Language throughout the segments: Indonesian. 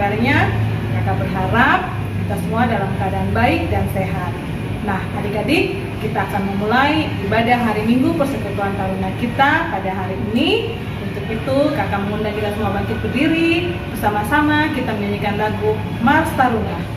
kabarnya? Kakak berharap kita semua dalam keadaan baik dan sehat. Nah, adik-adik, kita akan memulai ibadah hari Minggu Persekutuan Taruna kita pada hari ini. Untuk itu, kakak mengundang kita semua bangkit berdiri. Bersama-sama kita menyanyikan lagu Mars Taruna.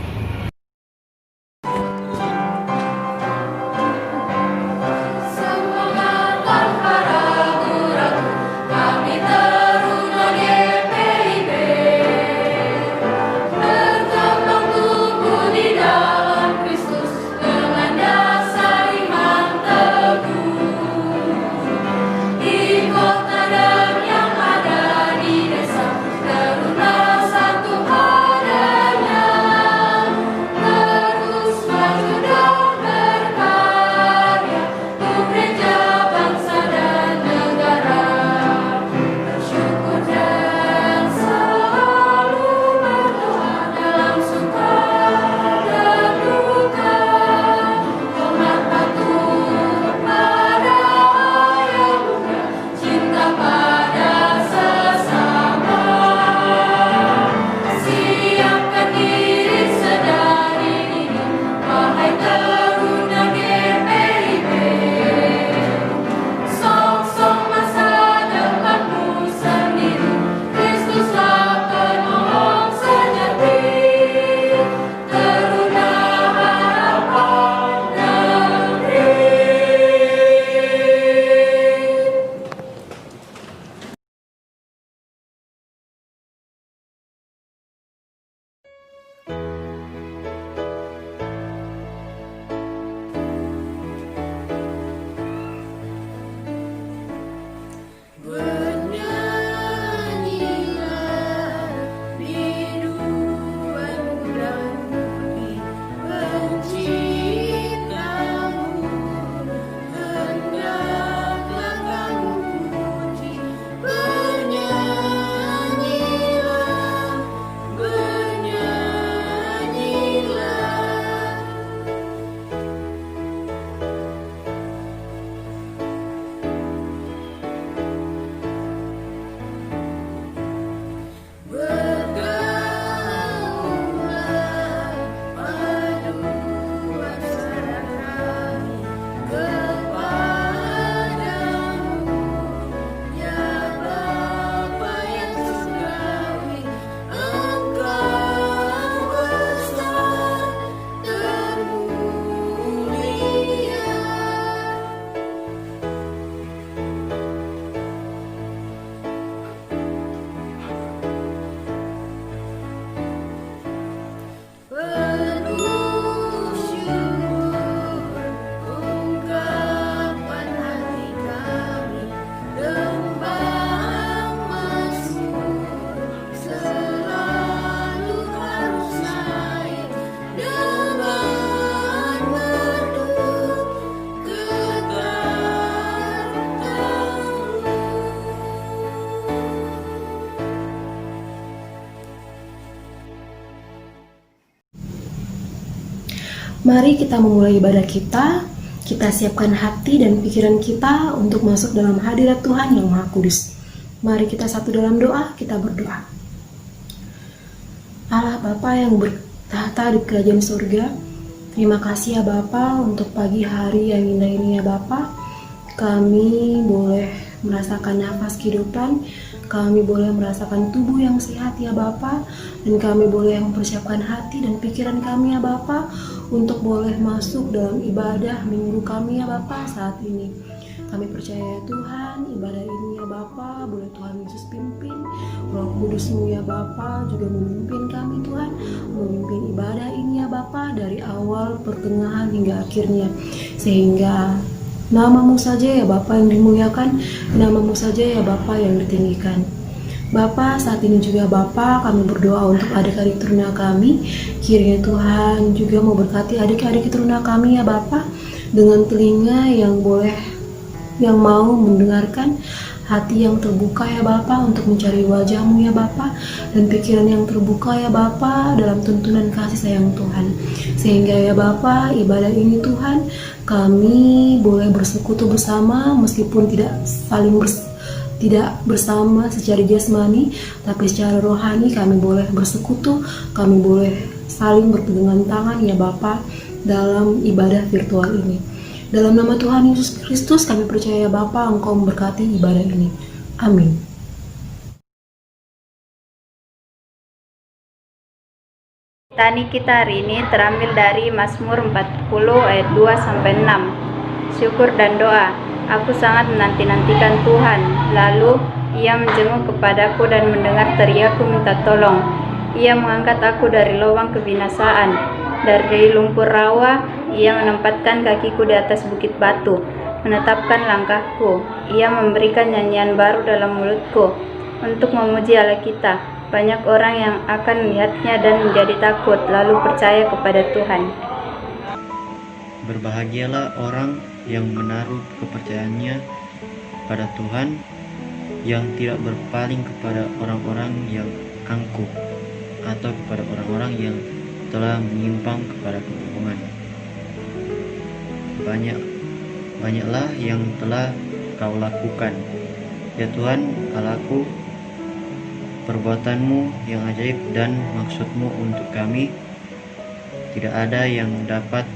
Mari kita memulai ibadah kita. Kita siapkan hati dan pikiran kita untuk masuk dalam hadirat Tuhan yang Maha Kudus. Mari kita satu dalam doa, kita berdoa. Allah Bapa yang bertahta di kerajaan surga, terima kasih ya Bapa untuk pagi hari yang indah ini ya Bapa. Kami boleh merasakan nafas kehidupan, kami boleh merasakan tubuh yang sehat ya Bapa, dan kami boleh mempersiapkan hati dan pikiran kami ya Bapa untuk boleh masuk dalam ibadah minggu kami ya Bapa saat ini. Kami percaya ya Tuhan, ibadah ini ya Bapa, boleh Tuhan Yesus pimpin, Roh Kudus-Mu ya Bapa juga memimpin kami Tuhan, memimpin ibadah ini ya Bapa dari awal, pertengahan hingga akhirnya, sehingga Nama-Mu saja ya Bapa yang dimuliakan, Nama-Mu saja ya Bapa yang ditinggikan. Bapa, saat ini juga Bapa, kami berdoa untuk adik-adik teruna kami. Kiranya Tuhan juga mau berkati adik-adik teruna kami ya Bapa, dengan telinga yang mau mendengarkan, hati yang terbuka ya Bapa untuk mencari wajah-Mu ya Bapa, dan pikiran yang terbuka ya Bapa dalam tuntunan kasih sayang Tuhan. Sehingga ya Bapa, ibadah ini Tuhan, kami boleh bersekutu bersama meskipun tidak saling tidak bersama secara jasmani, tapi secara rohani kami boleh bersekutu, kami boleh saling berpegangan tangan ya Bapa dalam ibadah virtual ini. Dalam nama Tuhan Yesus Kristus kami percaya Bapa, Engkau memberkati ibadah ini. Amin. Tani kita hari ini terambil dari Mazmur 40 ayat 2-6. Syukur dan doa. Aku sangat menanti-nantikan Tuhan. Lalu Ia menjenguk kepadaku dan mendengar teriakku minta tolong. Ia mengangkat aku dari lubang kebinasaan. Dari lumpur rawa, Ia menempatkan kakiku di atas bukit batu, menetapkan langkahku. Ia memberikan nyanyian baru dalam mulutku untuk memuji Allah kita. Banyak orang yang akan melihatnya dan menjadi takut, lalu percaya kepada Tuhan. Berbahagialah orang yang menaruh kepercayaannya pada Tuhan, yang tidak berpaling kepada orang-orang yang angkuh atau kepada orang-orang yang telah menyimpang kepada kebohongan. Banyaklah yang telah kau lakukan, ya Tuhan Allahku, perbuatanmu yang ajaib dan maksudmu untuk kami tidak ada yang dapat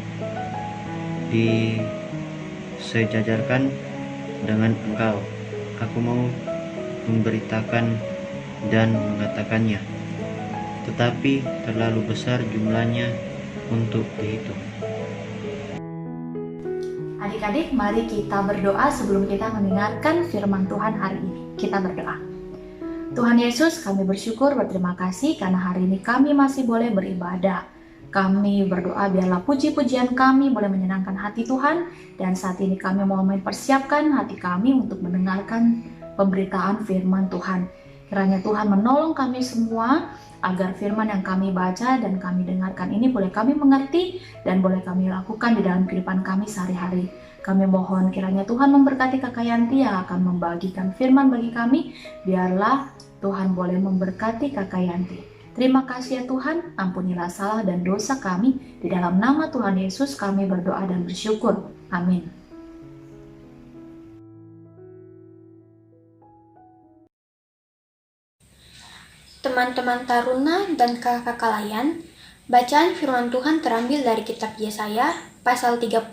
disejajarkan dengan Engkau. Aku mau memberitakan dan mengatakannya, tetapi terlalu besar jumlahnya untuk dihitung. Adik-adik, mari kita berdoa sebelum kita mendengarkan firman Tuhan hari ini. Kita berdoa. Tuhan Yesus, kami bersyukur, berterima kasih karena hari ini kami masih boleh beribadah. Kami berdoa biarlah puji-pujian kami boleh menyenangkan hati Tuhan, dan saat ini kami mau mempersiapkan hati kami untuk mendengarkan pemberitaan firman Tuhan. Kiranya Tuhan menolong kami semua agar firman yang kami baca dan kami dengarkan ini boleh kami mengerti dan boleh kami lakukan di dalam kehidupan kami sehari-hari. Kami mohon kiranya Tuhan memberkati Kakak Yanti yang akan membagikan firman bagi kami. Biarlah Tuhan boleh memberkati Kakak Yanti. Terima kasih ya Tuhan, ampunilah salah dan dosa kami. Di dalam nama Tuhan Yesus kami berdoa dan bersyukur. Amin. Teman-teman taruna dan kakak-kakak layan, bacaan firman Tuhan terambil dari kitab Yesaya pasal 35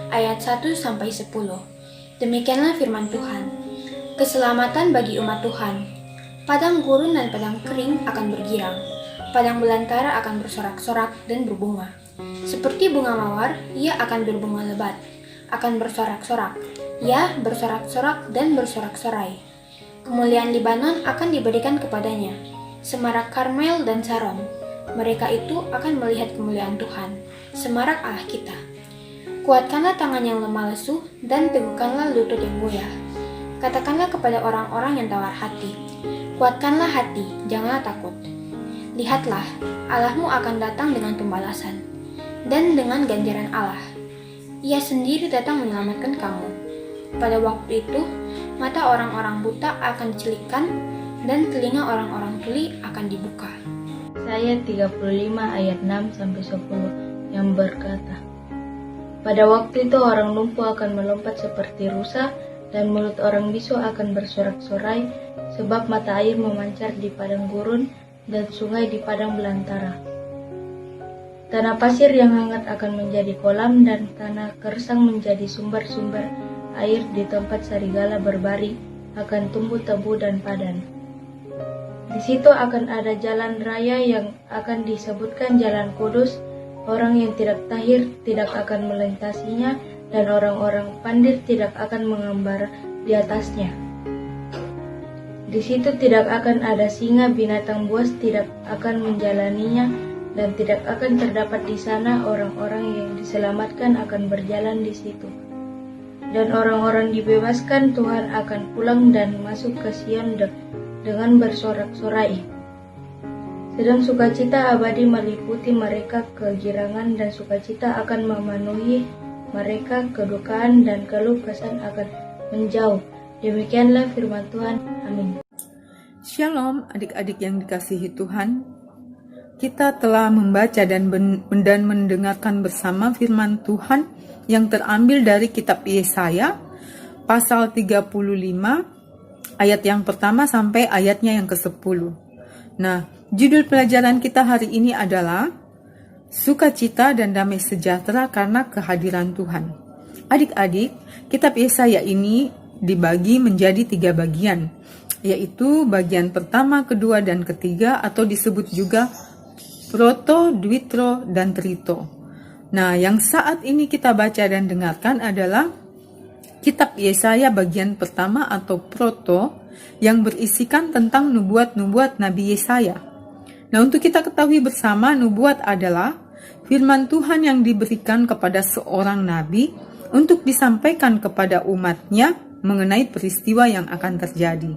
ayat 1-10. Demikianlah firman Tuhan. Keselamatan bagi umat Tuhan. Padang gurun dan padang kering akan bergirang. Padang belantara akan bersorak-sorak dan berbunga. Seperti bunga mawar, ia akan berbunga lebat, akan bersorak-sorak. Ya, bersorak-sorak dan bersorak-sorai. Kemuliaan Libanon akan diberikan kepadanya, semarak Karmel dan Saron. Mereka itu akan melihat kemuliaan Tuhan, semarak Allah kita. Kuatkanlah tangan yang lemah lesu dan teguhkanlah lutut yang goyah. Katakanlah kepada orang-orang yang tawar hati, kuatkanlah hati, janganlah takut. Lihatlah, Allahmu akan datang dengan pembalasan dan dengan ganjaran Allah. Ia sendiri datang menyelamatkan kamu. Pada waktu itu, mata orang-orang buta akan dicelikkan dan telinga orang-orang tuli akan dibuka. Yesaya 35 ayat 6-10 yang berkata, pada waktu itu orang lumpuh akan melompat seperti rusa dan mulut orang bisu akan bersorak-sorai, sebab mata air memancar di padang gurun dan sungai di padang belantara. Tanah pasir yang hangat akan menjadi kolam dan tanah kersang menjadi sumber-sumber air. Di tempat serigala berbaring akan tumbuh tebu dan padan. Di situ akan ada jalan raya yang akan disebutkan Jalan Kudus. Orang yang tidak tahir tidak akan melintasinya, dan orang-orang pandir tidak akan mengembara di atasnya. Di situ tidak akan ada singa, binatang buas tidak akan menjalaninya, dan tidak akan terdapat di sana orang-orang yang diselamatkan akan berjalan di situ. Dan orang-orang dibebaskan, Tuhan akan pulang dan masuk ke Sion dengan bersorak-sorai. Sedang sukacita abadi meliputi mereka, kegirangan dan sukacita akan memenuhi mereka, kedukaan dan keluh kesah akan menjauh. Demikianlah firman Tuhan. Amin. Shalom adik-adik yang dikasihi Tuhan. Kita telah membaca dan mendengarkan bersama firman Tuhan yang terambil dari kitab Yesaya pasal 35 ayat yang pertama sampai ayatnya yang ke-10. Nah, judul pelajaran kita hari ini adalah Sukacita dan Damai Sejahtera karena Kehadiran Tuhan. Adik-adik, kitab Yesaya ini dibagi menjadi 3 bagian, yaitu bagian pertama, kedua, dan ketiga, atau disebut juga proto, duitro, dan trito. Nah, yang saat ini kita baca dan dengarkan adalah kitab Yesaya bagian pertama atau proto yang berisikan tentang nubuat-nubuat Nabi Yesaya. Nah, untuk kita ketahui bersama, nubuat adalah firman Tuhan yang diberikan kepada seorang nabi untuk disampaikan kepada umatnya mengenai peristiwa yang akan terjadi.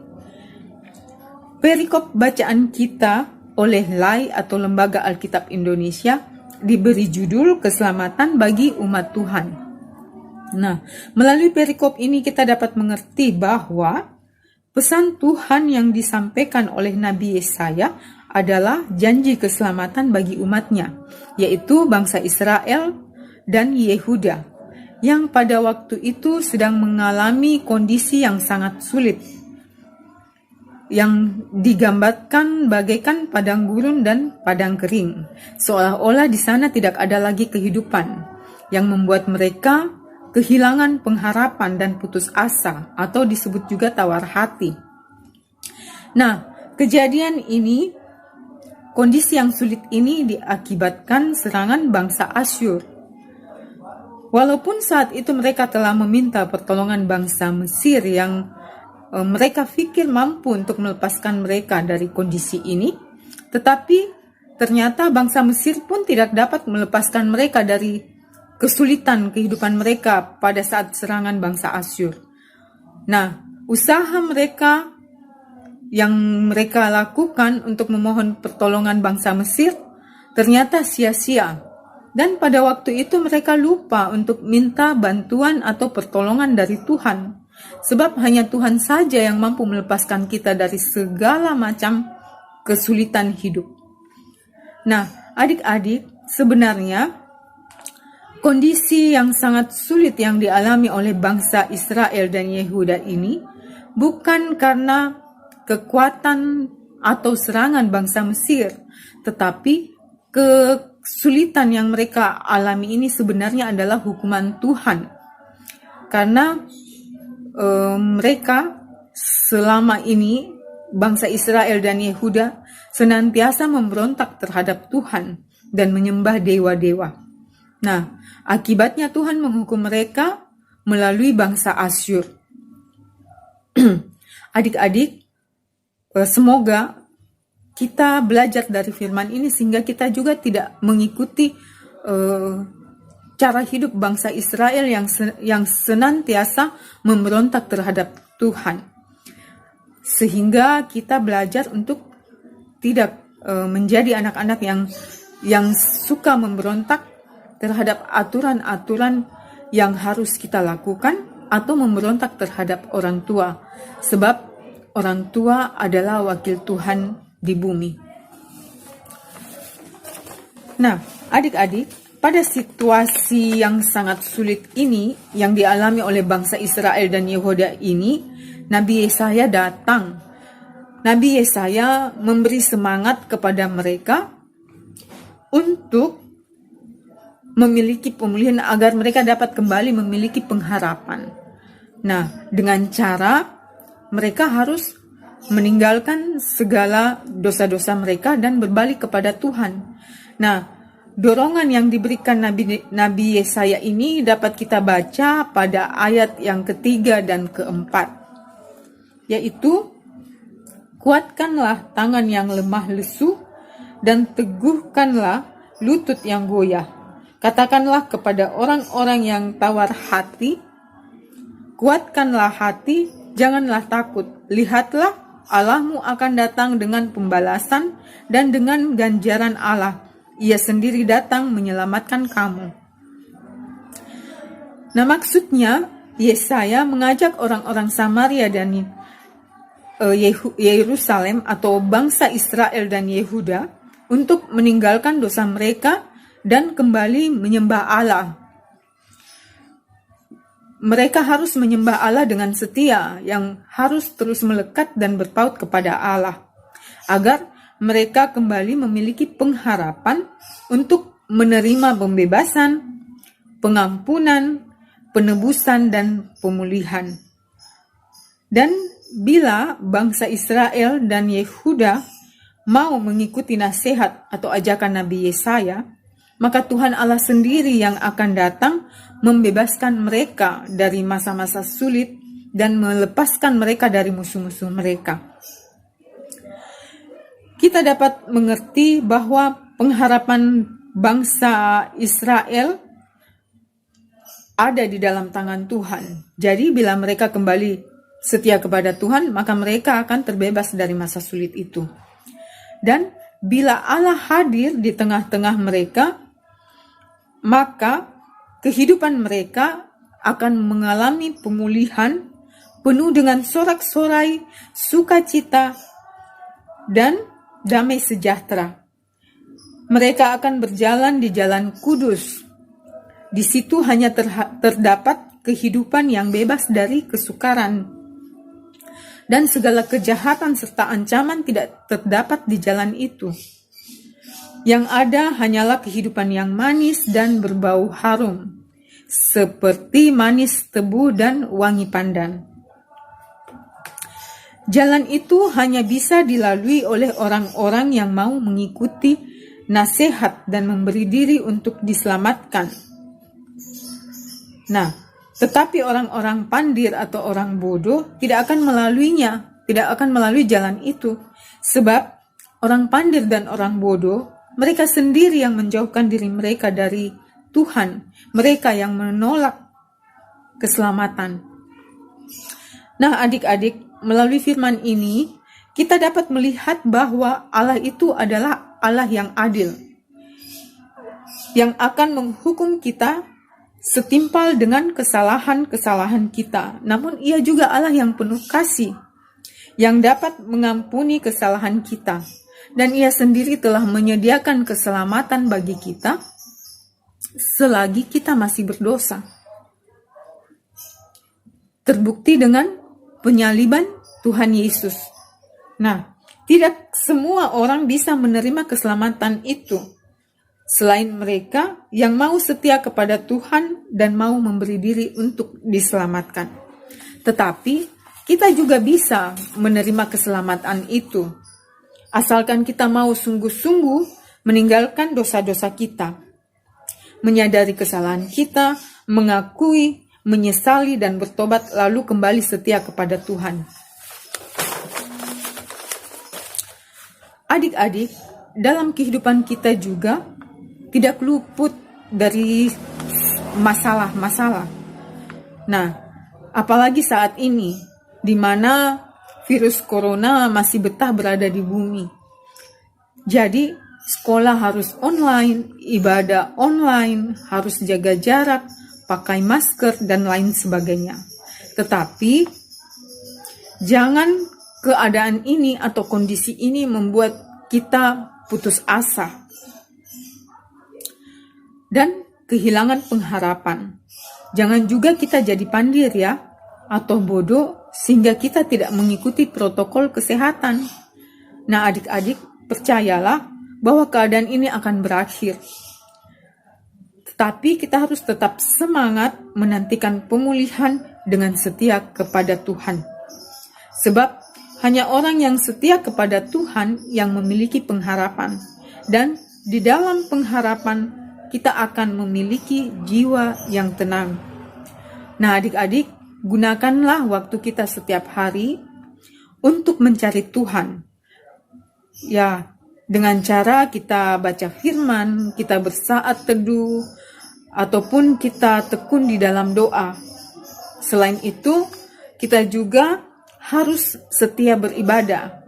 Perikop bacaan kita oleh LAI atau Lembaga Alkitab Indonesia diberi judul Keselamatan bagi Umat Tuhan. Nah, melalui perikop ini kita dapat mengerti bahwa pesan Tuhan yang disampaikan oleh Nabi Yesaya adalah janji keselamatan bagi umatnya, yaitu bangsa Israel dan Yehuda, yang pada waktu itu sedang mengalami kondisi yang sangat sulit, yang digambarkan bagaikan padang gurun dan padang kering, seolah-olah di sana tidak ada lagi kehidupan, yang membuat mereka kehilangan pengharapan dan putus asa, atau disebut juga tawar hati. Nah, kejadian ini, kondisi yang sulit ini diakibatkan serangan bangsa Asyur. Walaupun saat itu mereka telah meminta pertolongan bangsa Mesir yang mereka pikir mampu untuk melepaskan mereka dari kondisi ini, tetapi ternyata bangsa Mesir pun tidak dapat melepaskan mereka dari kesulitan kehidupan mereka pada saat serangan bangsa Asyur. Nah, usaha mereka yang mereka lakukan untuk memohon pertolongan bangsa Mesir ternyata sia-sia. Dan pada waktu itu mereka lupa untuk minta bantuan atau pertolongan dari Tuhan. Sebab hanya Tuhan saja yang mampu melepaskan kita dari segala macam kesulitan hidup. Nah, adik-adik, sebenarnya kondisi yang sangat sulit yang dialami oleh bangsa Israel dan Yehuda ini bukan karena kekuatan atau serangan bangsa Mesir, tetapi kesulitan yang mereka alami ini sebenarnya adalah hukuman Tuhan, karena mereka selama ini, bangsa Israel dan Yehuda, senantiasa memberontak terhadap Tuhan dan menyembah dewa-dewa. Nah, akibatnya Tuhan menghukum mereka melalui bangsa Asyur. Adik-adik, semoga kita belajar dari firman ini sehingga kita juga tidak mengikuti cara hidup bangsa Israel yang senantiasa memberontak terhadap Tuhan. Sehingga kita belajar untuk tidak menjadi anak-anak yang suka memberontak terhadap aturan-aturan yang harus kita lakukan atau memberontak terhadap orang tua. Sebab orang tua adalah wakil Tuhan di bumi. Nah, adik-adik, pada situasi yang sangat sulit ini yang dialami oleh bangsa Israel dan Yehuda ini, Nabi Yesaya datang. Nabi Yesaya memberi semangat kepada mereka untuk memiliki pemulihan agar mereka dapat kembali memiliki pengharapan. Nah, dengan cara mereka harus meninggalkan segala dosa-dosa mereka dan berbalik kepada Tuhan. Nah, dorongan yang diberikan Nabi Yesaya ini dapat kita baca pada ayat yang ketiga dan keempat, yaitu, kuatkanlah tangan yang lemah lesu dan teguhkanlah lutut yang goyah. Katakanlah kepada orang-orang yang tawar hati, kuatkanlah hati, janganlah takut. Lihatlah, Allahmu akan datang dengan pembalasan dan dengan ganjaran Allah. Ia sendiri datang menyelamatkan kamu. Nah, maksudnya Yesaya mengajak orang-orang Samaria dan Yerusalem atau bangsa Israel dan Yehuda untuk meninggalkan dosa mereka dan kembali menyembah Allah. mereka harus menyembah Allah dengan setia yang harus terus melekat dan berpaut kepada Allah, agar mereka kembali memiliki pengharapan untuk menerima pembebasan, pengampunan, penebusan, dan pemulihan. Dan bila bangsa Israel dan Yehuda mau mengikuti nasihat atau ajakan Nabi Yesaya, maka Tuhan Allah sendiri yang akan datang membebaskan mereka dari masa-masa sulit dan melepaskan mereka dari musuh-musuh mereka. Kita dapat mengerti bahwa pengharapan bangsa Israel ada di dalam tangan Tuhan. Jadi bila mereka kembali setia kepada Tuhan, maka mereka akan terbebas dari masa sulit itu. Dan bila Allah hadir di tengah-tengah mereka, maka kehidupan mereka akan mengalami pemulihan penuh dengan sorak-sorai, sukacita, dan damai sejahtera. Mereka akan berjalan di jalan kudus. Di situ hanya terdapat kehidupan yang bebas dari kesukaran. Dan segala kejahatan serta ancaman tidak terdapat di jalan itu. Yang ada hanyalah kehidupan yang manis dan berbau harum, seperti manis tebu dan wangi pandan. Jalan itu hanya bisa dilalui oleh orang-orang yang mau mengikuti nasihat dan memberi diri untuk diselamatkan. Nah, tetapi orang-orang pandir atau orang bodoh tidak akan melaluinya, tidak akan melalui jalan itu. Sebab orang pandir dan orang bodoh, mereka sendiri yang menjauhkan diri mereka dari Tuhan, mereka yang menolak keselamatan. Nah, adik-adik, melalui firman ini, kita dapat melihat bahwa Allah itu adalah Allah yang adil, yang akan menghukum kita setimpal dengan kesalahan-kesalahan kita. Namun ia juga Allah yang penuh kasih, yang dapat mengampuni kesalahan kita. Dan ia sendiri telah menyediakan keselamatan bagi kita selagi kita masih berdosa. Terbukti dengan penyaliban Tuhan Yesus. Nah, tidak semua orang bisa menerima keselamatan itu, selain mereka yang mau setia kepada Tuhan dan mau memberi diri untuk diselamatkan. Tetapi, kita juga bisa menerima keselamatan itu, asalkan kita mau sungguh-sungguh meninggalkan dosa-dosa kita, menyadari kesalahan kita, mengakui, menyesali dan bertobat lalu kembali setia kepada Tuhan. Adik-adik, dalam kehidupan kita juga tidak luput dari masalah-masalah. Nah, apalagi saat ini di mana virus corona masih betah berada di bumi. Jadi, sekolah harus online, ibadah online, harus jaga jarak, pakai masker, dan lain sebagainya. Tetapi, jangan keadaan ini atau kondisi ini membuat kita putus asa dan kehilangan pengharapan. Jangan juga kita jadi pandir ya, atau bodoh sehingga kita tidak mengikuti protokol kesehatan. Nah, adik-adik, percayalah bahwa keadaan ini akan berakhir. Tetapi kita harus tetap semangat menantikan pemulihan dengan setia kepada Tuhan. Sebab hanya orang yang setia kepada Tuhan yang memiliki pengharapan. Dan di dalam pengharapan kita akan memiliki jiwa yang tenang. Nah, adik-adik, gunakanlah waktu kita setiap hari untuk mencari Tuhan. Ya, dengan cara kita baca firman, kita bersaat teduh, ataupun kita tekun di dalam doa. Selain itu, kita juga harus setia beribadah,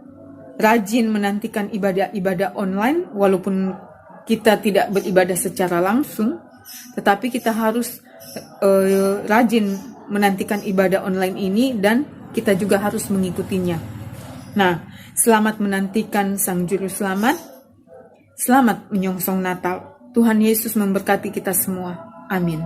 rajin menantikan ibadah-ibadah online, walaupun kita tidak beribadah secara langsung, tetapi kita harus rajin menantikan ibadah online ini dan kita juga harus mengikutinya. Nah, selamat menantikan Sang Juru Selamat, selamat menyongsong Natal. Tuhan Yesus memberkati kita semua. Amin.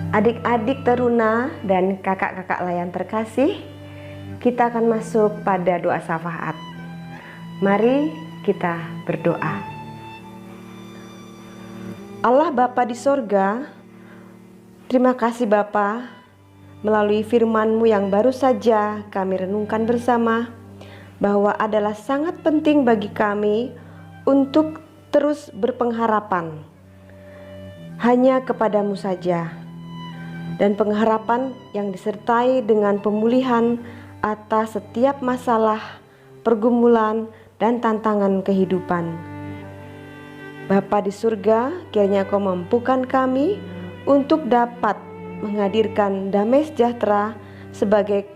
Adik-adik teruna dan kakak-kakak layan terkasih, kita akan masuk pada doa syafaat. Mari kita berdoa. Allah Bapa di sorga, terima kasih Bapa, melalui firman-Mu yang baru saja kami renungkan bersama, bahwa adalah sangat penting bagi kami untuk terus berpengharapan hanya kepadamu saja, dan pengharapan yang disertai dengan pemulihan atas setiap masalah, pergumulan, dan tantangan kehidupan. Bapa di surga, kiranya Kau mampukan kami untuk dapat menghadirkan damai sejahtera sebagai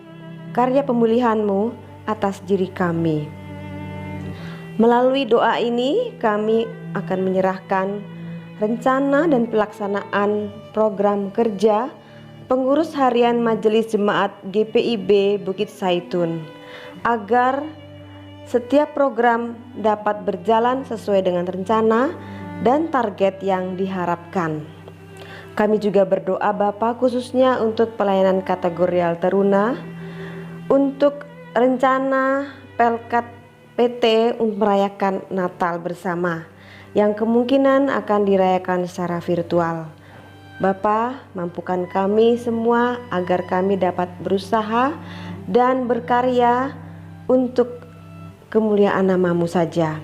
karya pemulihan-Mu atas diri kami. Melalui doa ini kami akan menyerahkan rencana dan pelaksanaan program kerja pengurus harian Majelis Jemaat GPIB Bukit Zaitun, agar setiap program dapat berjalan sesuai dengan rencana dan target yang diharapkan. Kami juga berdoa Bapa khususnya untuk pelayanan kategorial teruna, untuk rencana Pelkat PT untuk merayakan Natal bersama yang kemungkinan akan dirayakan secara virtual. Bapa, mampukan kami semua agar kami dapat berusaha dan berkarya untuk kemuliaan nama-Mu saja.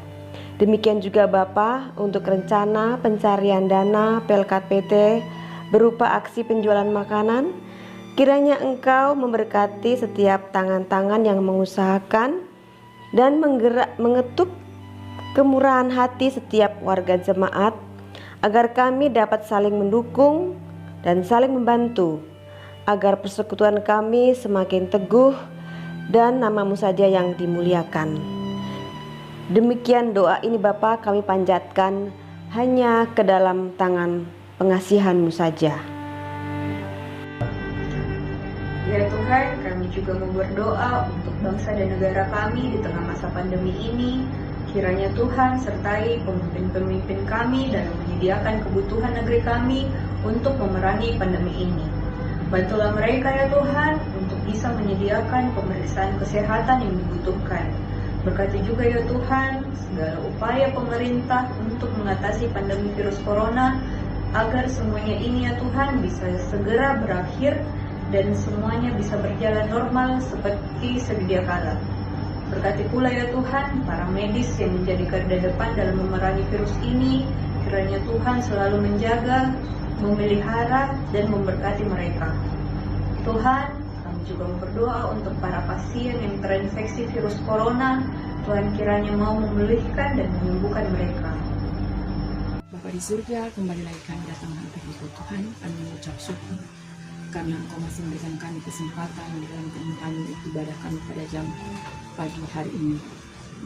Demikian juga Bapa untuk rencana pencarian dana Pelkat PT berupa aksi penjualan makanan. Kiranya Engkau memberkati setiap tangan-tangan yang mengusahakan dan mengetuk kemurahan hati setiap warga jemaat, agar kami dapat saling mendukung dan saling membantu, agar persekutuan kami semakin teguh dan nama-Mu saja yang dimuliakan. Demikian doa ini Bapa kami panjatkan hanya ke dalam tangan pengasihan-Mu saja. Ya Tuhan, kami juga mau berdoa untuk bangsa dan negara kami di tengah masa pandemi ini. Kiranya Tuhan sertai pemimpin-pemimpin kami dalam menyediakan kebutuhan negeri kami untuk memerangi pandemi ini. Bantulah mereka ya Tuhan untuk bisa menyediakan pemeriksaan kesehatan yang dibutuhkan. Berkati juga ya Tuhan segala upaya pemerintah untuk mengatasi pandemi virus corona, agar semuanya ini ya Tuhan bisa segera berakhir dan semuanya bisa berjalan normal seperti sedia kala. Berkati pula ya Tuhan para medis yang menjadi garda depan dalam memerangi virus ini. Kiranya Tuhan selalu menjaga, memelihara, dan memberkati mereka. Tuhan, kami juga berdoa untuk para pasien yang terinfeksi virus corona. Tuhan kiranya mau memulihkan dan menyembuhkan mereka. Bapa di surga, kembali lagi kami datang menghadap Tuhan, kami mengucap syukur karena Engkau masih memberikan kami kesempatan di dalam kami ibadah kami pada jam pagi hari ini.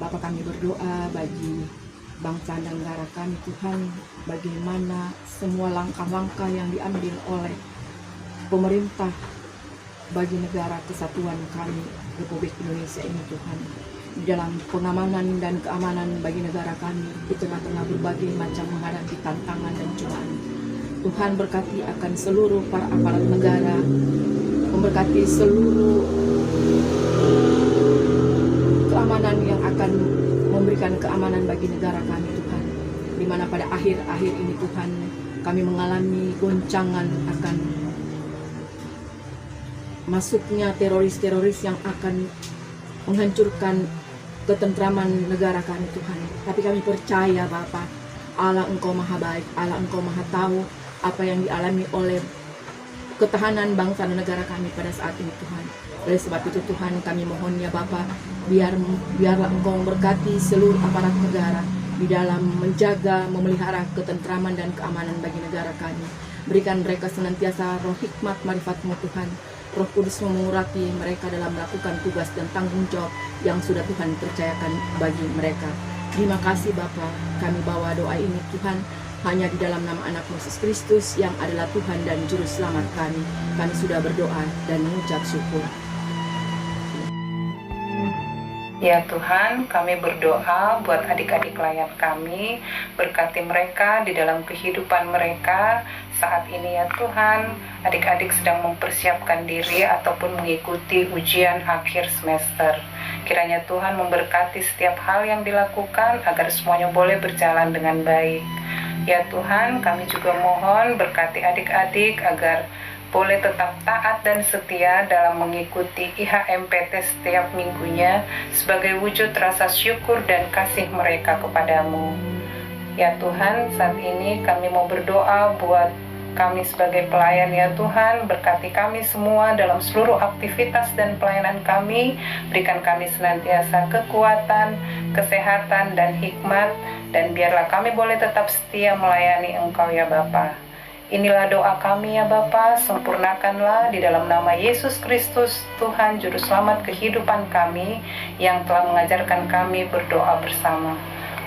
Bapa, kami berdoa bagi bangsa dan negara kami Tuhan, bagaimana semua langkah-langkah yang diambil oleh pemerintah bagi negara kesatuan kami Republik Indonesia ini Tuhan, di dalam pengamanan dan keamanan bagi negara kami di tengah-tengah berbagai macam menghadapi tantangan dan cobaan. Tuhan berkati akan seluruh para aparat negara, memberkati seluruh keamanan yang akan memberikan keamanan bagi negara kami Tuhan, di mana pada akhir-akhir ini Tuhan kami mengalami goncangan akan masuknya teroris-teroris yang akan menghancurkan ketentraman negara kami Tuhan. Tapi kami percaya Bapa, Allah Engkau maha baik, Allah Engkau maha tahu apa yang dialami oleh ketahanan bangsa dan negara kami pada saat ini Tuhan. Oleh sebab itu Tuhan kami mohon ya Bapa, biarlah Engkau memberkati seluruh aparat negara di dalam menjaga, memelihara ketentraman dan keamanan bagi negara kami. Berikan mereka senantiasa roh hikmat marifat-Mu Tuhan. Roh Kudus mengurati mereka dalam melakukan tugas dan tanggung jawab yang sudah Tuhan percayakan bagi mereka. Terima kasih Bapa, kami bawa doa ini Tuhan hanya di dalam nama anak Yesus Kristus yang adalah Tuhan dan Juru Selamat kami. Kami sudah berdoa dan mengucap syukur. Ya Tuhan, kami berdoa buat adik-adik layan kami, berkati mereka di dalam kehidupan mereka saat ini ya Tuhan. Adik-adik sedang mempersiapkan diri ataupun mengikuti ujian akhir semester. Kiranya Tuhan memberkati setiap hal yang dilakukan agar semuanya boleh berjalan dengan baik. Ya Tuhan, kami juga mohon berkati adik-adik agar boleh tetap taat dan setia dalam mengikuti IHMPT setiap minggunya sebagai wujud rasa syukur dan kasih mereka kepadamu. Ya Tuhan, saat ini kami mau berdoa buat kami sebagai pelayan ya Tuhan, berkati kami semua dalam seluruh aktivitas dan pelayanan kami, berikan kami senantiasa kekuatan, kesehatan, dan hikmat, dan biarlah kami boleh tetap setia melayani Engkau ya Bapa. Inilah doa kami ya Bapa, sempurnakanlah di dalam nama Yesus Kristus, Tuhan Juru Selamat kehidupan kami, yang telah mengajarkan kami berdoa bersama.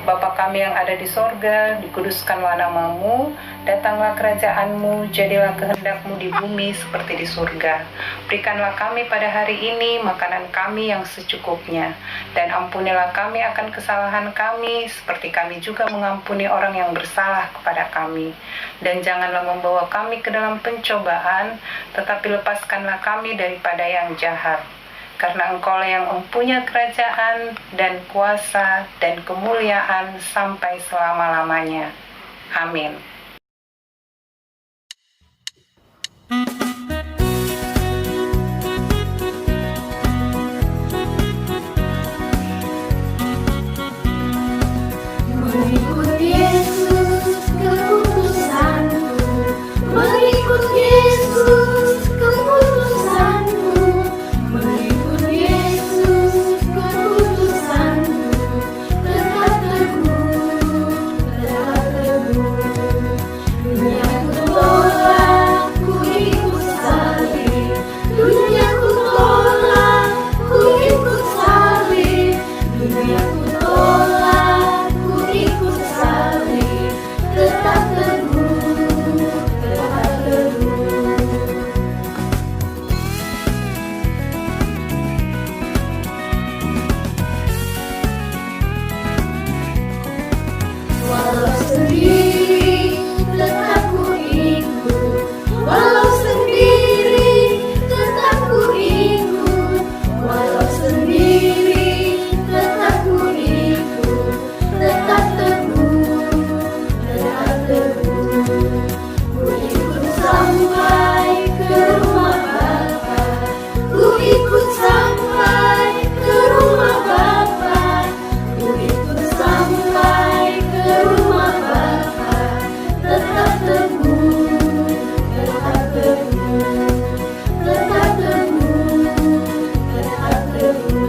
Bapa kami yang ada di sorga, dikuduskanlah namamu, datanglah kerajaanmu, jadilah kehendakmu di bumi seperti di surga. Berikanlah kami pada hari ini makanan kami yang secukupnya, dan ampunilah kami akan kesalahan kami, seperti kami juga mengampuni orang yang bersalah kepada kami. Dan janganlah membawa kami ke dalam pencobaan, tetapi lepaskanlah kami daripada yang jahat. Karena Engkau yang mempunyai kerajaan dan kuasa dan kemuliaan sampai selama-lamanya. Amin. Mengikut Yesus keputusanku, mengikut Yesus keputusanku, mengikut Yesus keputusanku, tetap teguh, tetap teguh. Dunia ku tolak, ku ikut salib. Dunia ku tolak, ku ikut salib. Dunia ku tolak, ku ikut salib. Tetap teguh, tetap teguh. Walau sendiri, tetap ku ikut. Walau sendiri, tetap ku ikut. Walau sendiri, tetap ku ikut. Tetap teguh, tetap teguh. Ku ikut sampai ke rumah Bapa. Ku ikut sampai ke rumah Bapa. Ku ikut sampai ke rumah Bapa. Tetap teguh, tetap teguh, tetap teguh, tetap teguh.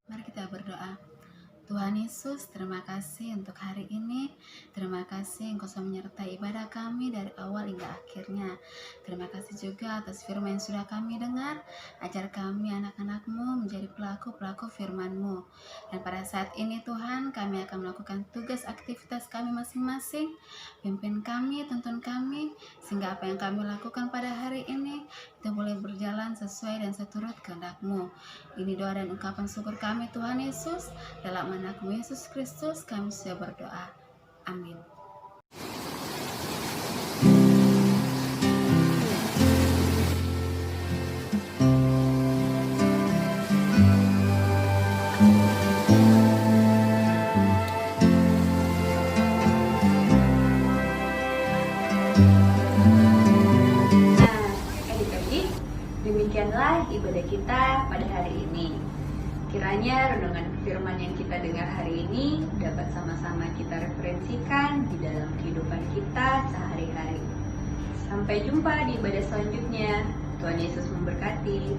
Mari kita berdoa. Tuhan Yesus, terima kasih untuk hari ini. Terima kasih Engkau sudah menyertai ibadah kami dari awal hingga akhirnya. Terima kasih juga atas firman yang sudah kami dengar. Ajar kami anak-anak-Mu menjadi pelaku-pelaku firman-Mu. Dan pada saat ini Tuhan, kami akan melakukan tugas aktivitas kami masing-masing. Pimpin kami, tuntun kami, sehingga apa yang kami lakukan pada hari ini itu boleh berjalan sesuai dan seturut kehendak-Mu. Ini doa dan ungkapan syukur kami Tuhan Yesus. Dalam anak-Mu Yesus Kristus kami sudah berdoa. Amin. Adik-adik, demikianlah ibadah kita pada hari ini. Kiranya renungan firman yang kita dengar hari ini dapat sama-sama kita referensikan di dalam kehidupan kita sehari-hari. Sampai jumpa di ibadah selanjutnya. Tuhan Yesus memberkati.